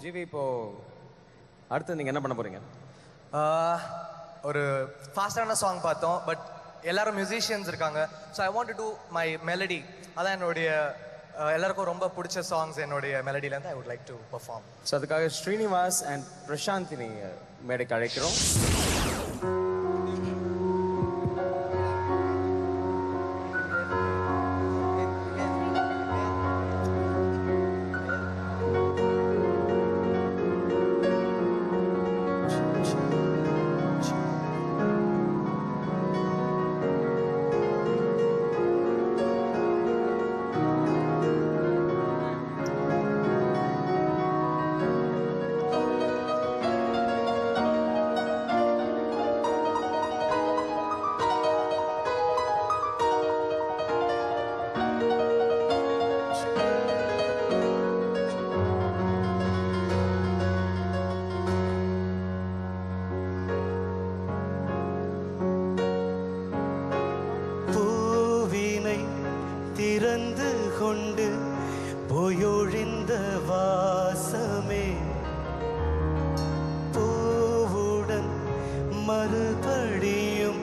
GV இப்போ அடுத்து நீங்க என்ன பண்ண போறீங்க? ஒரு ஃபாஸ்டான சாங் பார்த்தோம், பட் எல்லாரும் மியூசிஷியன்ஸ் இருக்காங்க. So I want to do my melody. அதான் என்னுடைய எல்லாருக்கும் ரொம்ப பிடிச்ச சாங்ஸ் என்னுடைய மெலடியிலேருந்து I would like to perform. So அதுக்காக ஸ்ரீனிவாஸ் அண்ட் பிரசாந்தினி மேடைக்கு அழைக்கிறோம். திறந்து கொண்டு போயொழிந்த வாசமே, பூவுடன் மறுபடியும்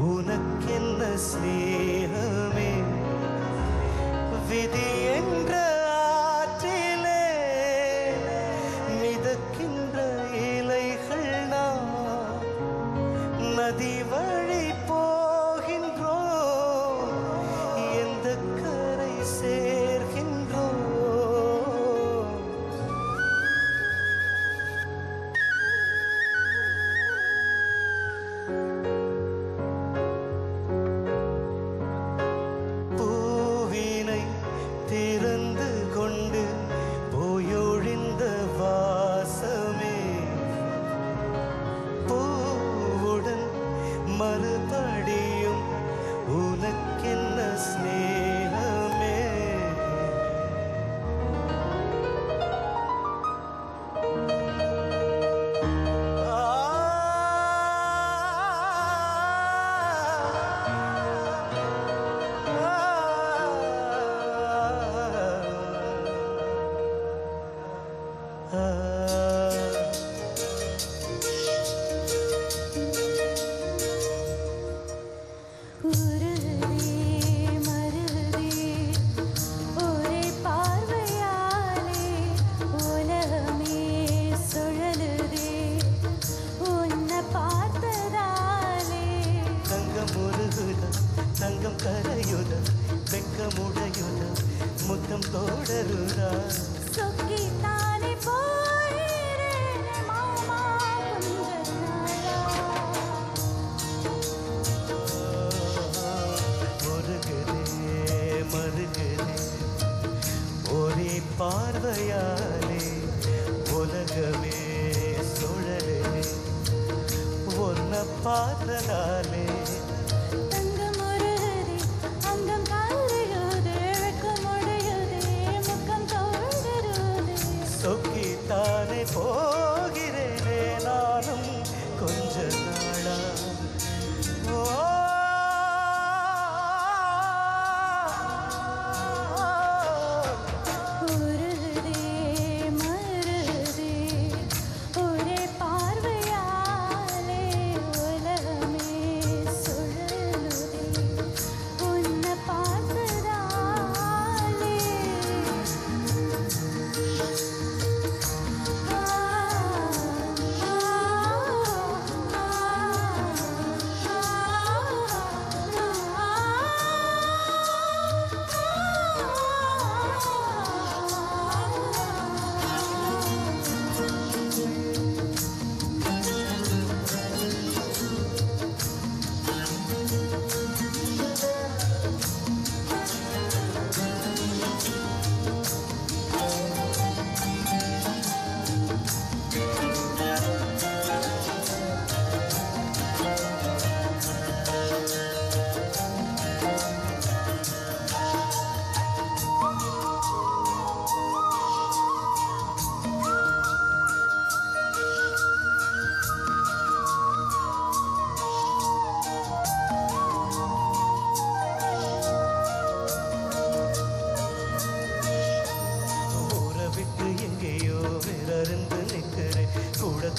உனக்கென்ன ஸ்நேகமே, விதி என்ற ஆற்றிலே மிதக்கின்ற இலைகள் நாம் நதி வழி சேர்கின்றோம். பூவினை திறந்து கொண்டு போயொழிந்த வாசமே, பூவுடன் மறுபடியும் உனக்கென்ன ஸ்நேகமே. தங்கம் கரையுத வெக்கமுடையுத முத்தம் தோடருதா சொக்கி தானே போயிரேனே மாமா முருகனே மருகனே ஒரே பார்வையாலே உலகமே சுழலே ஒன்ன பார்த்ததாலே சொக்கித்தானே போகிறேனே நானும் கொஞ்ச நாளா. ஒரே பார்வையாலே உலகமே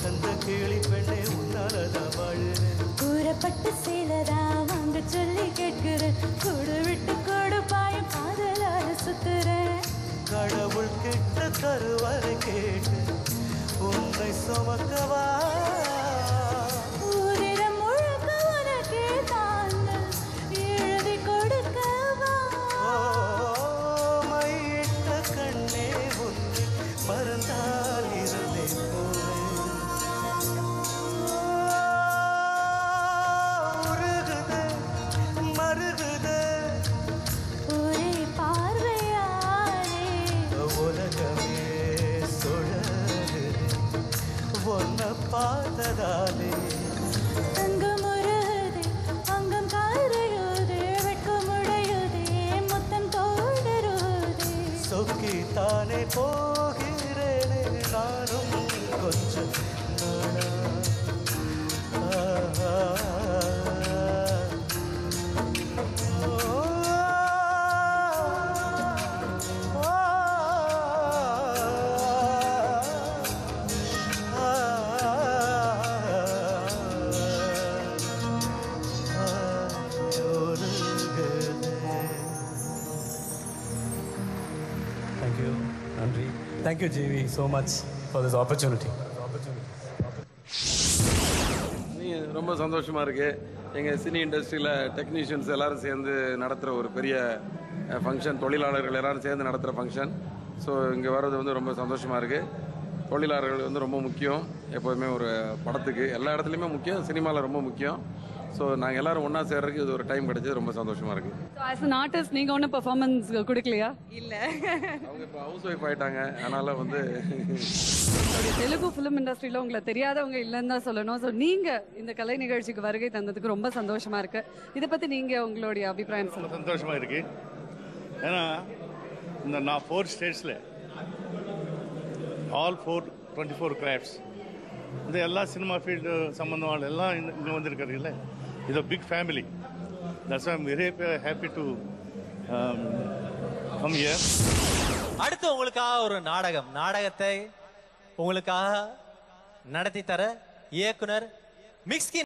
கந்த கிளி பெண்ணே உன்னாலதான் வாழுறேன். கூறப்பட்டு சேலதான் வாங்க சொல்லி கேட்கிறேன். கூடு விட்டு கூடு பாயும் காதலால சுத்துறேன். கடவுள் கிட்ட கருவறை கேட்டு உன்னை சுமக்கவா ஊதிரம் முழுக்க உனக்கே தாங்க எழுதி கொடுக்கவா. மையிட்ட கண்ணே உன்னை மறந்தால் இருந்தே போவேன். உருகுதே மருகுதே ஒரே பார்வையாலே உலகமே சுழலுதே உன்னை பார்த்ததாலே. தங்கம் உருகுதே அங்கம் காரையுதே வெட்கமுடையுதே முத்தம் தோடருதே. சொக்கி தானே போகிறேனே நானும் கொஞ்சம் நாளா. Thank you, Nandri. Thank you, JV, so much for this opportunity. ரொம்ப சந்தோஷமாக இருக்குது. எங்கள் சினி இண்டஸ்ட்ரியில் டெக்னீஷியன்ஸ் எல்லோரும் சேர்ந்து நடத்துகிற ஒரு பெரிய ஃபங்க்ஷன், தொழிலாளர்கள் எல்லோரும் சேர்ந்து நடத்துகிற ஃபங்க்ஷன். ஸோ இங்கே வர்றது வந்து ரொம்ப சந்தோஷமாக இருக்குது. தொழிலாளர்கள் வந்து ரொம்ப முக்கியம் எப்போதுமே ஒரு படத்துக்கு, எல்லா இடத்துலையுமே முக்கியம், சினிமாவில் ரொம்ப முக்கியம். ஸோ நாங்கள் எல்லோரும் ஒன்றா சேர்றதுக்கு இது ஒரு டைம் கிடைச்சது ரொம்ப சந்தோஷமாக இருக்குது. So as an artist நீங்க ஒன்றும் பெர்ஃபார்மன்ஸ் கொடுக்கலையா? இல்ல அவங்க இப்போ ஹவுஸ் ஒய்ஃப் ஆகிட்டாங்க, அதனால் வந்து தெலுங்கு ஃபிலிம் இண்டஸ்ட்ரியில் உங்களை தெரியாதவங்க இல்லைன்னு தான் சொல்லணும். ஸோ நீங்க இந்த கலை நிகழ்ச்சிக்கு வருகை தந்ததுக்கு ரொம்ப சந்தோஷமா இருக்கு. இதை பத்தி நீங்க உங்களுடைய அபிப்பிராயம் சொல்லுங்க. சந்தோஷமா இருக்கு. ஏன்னா இந்த நான் 4 ஸ்டேட்ஸில் ஆல் 24 கிராஃப்ட்ஸ் இந்த எல்லா சினிமா ஃபீல்டு சம்மந்தமான எல்லாம் இங்கே வந்திருக்காருல்ல. இது big family. That's I'm very happy to come here. அடுத்து உங்களுக்காக ஒரு நாடகத்தை உங்களுக்காக நடத்தி தர இயக்குனர் மிக்ஸ்கி